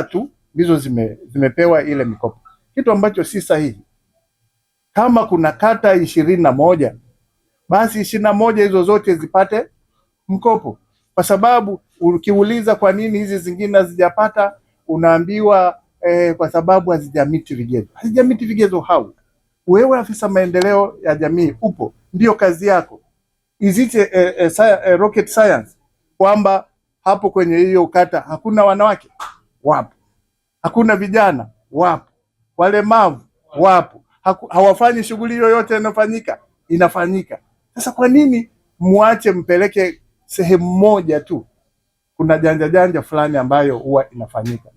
tu ndizo zimepewa ile mikopo, kitu ambacho si sahihi. Kama kuna kata 21 basi 21 hizo zote zipate mkopo, kwa sababu ukiuliza kwa nini hizi zingine hazijapata, unaambiwa kwa sababu hazijamiti vigezo. Hazijamiti vigezo hau? Wewe afisa maendeleo ya jamii upo, ndio kazi yako. Is it rocket science kwamba hapo kwenye hiyo kata hakuna wanawake? Wapo. Hakuna vijana? Wapo. Walemavu? Wapo. Hawafanyi shughuli yoyote inafanyika. Sasa kwa nini muache mpeleke sehemu moja tu? Kuna janja fulani ambayo huwa inafanyika.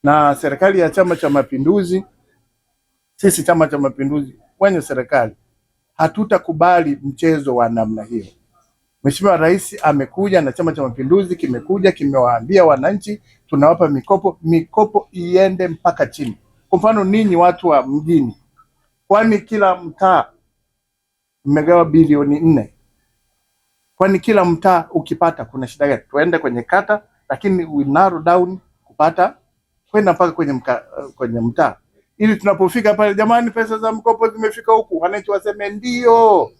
Na serikali ya Chama cha Mapinduzi, sisi Chama cha Mapinduzi wenye serikali hatutakubali mchezo wa namna hiyo. Mheshimiwa Rais amekuja na Chama cha Mapinduzi kimekuja kimewaambia wananchi tunawapa mikopo iende mpaka chini. Kwa mfano ninyi watu wa mjini, kwani kila mtaa mmegawa bilioni 4? Kwani kila mtaa ukipata kuna shida gani? Tuende kwenye kata, lakini we narrow down kupata kwenda mpaka kwenye mtaa, ili tunapofika pale, jamani, pesa za mkopo zimefika huku, wananchi waseme ndio.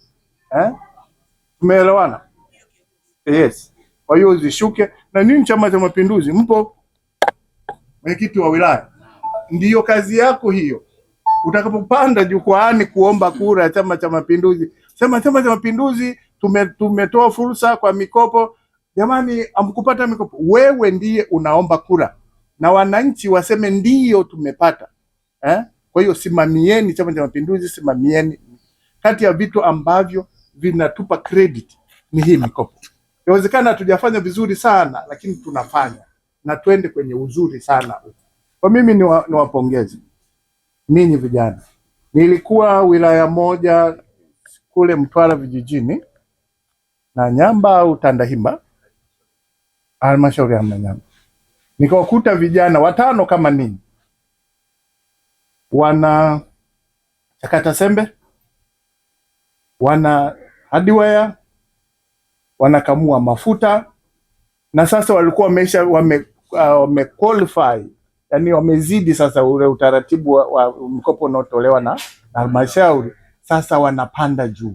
Tumeelewana? Yes. Kwa hiyo zishuke. Na nini, Chama cha Mapinduzi mpo, mwenyekiti wa wilaya, ndiyo kazi yako hiyo. Utakapopanda jukwaani kuomba kura ya Chama cha Mapinduzi, sema Chama cha Mapinduzi tumetoa fursa kwa mikopo. Jamani, amkupata mikopo, wewe ndiye unaomba kura na wananchi waseme ndiyo tumepata. Kwa hiyo simamieni Chama cha Mapinduzi, simamieni. Kati ya vitu ambavyo vinatupa credit ni hii mikopo. Inawezekana hatujafanya vizuri sana, lakini tunafanya na twende kwenye uzuri sana. Kwa mimi niwapongeze ninyi vijana. Nilikuwa wilaya moja kule Mtwara vijijini na Nyamba au Tandahimba, halmashauri ya Manyamba, nikawakuta vijana 5 kama ninyi, wana chakata sembe, wana hardware, wanakamua mafuta, na sasa walikuwa wame qualify, yani wamezidi sasa ule utaratibu wa mkopo unaotolewa na halmashauri. Sasa wanapanda juu.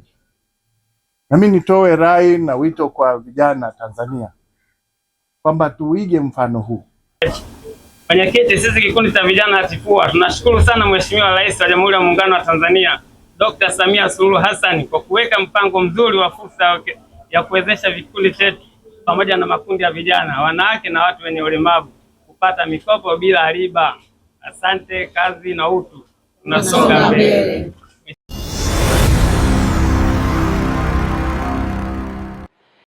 Na mimi nitoe rai na wito kwa vijana Tanzania kwamba tuige mfano huu. Mwenyekiti, sisi kikundi cha vijana Hatifua tunashukuru sana Mheshimiwa Rais wa Jamhuri ya Muungano wa Tanzania Dr. Samia Suluhu Hassan kwa kuweka mpango mzuri wa fursa ya kuwezesha vikundi chetu pamoja na makundi ya vijana, wanawake na watu wenye ulemavu kupata mikopo bila riba. Asante, kazi na utu. Tunasonga mbele.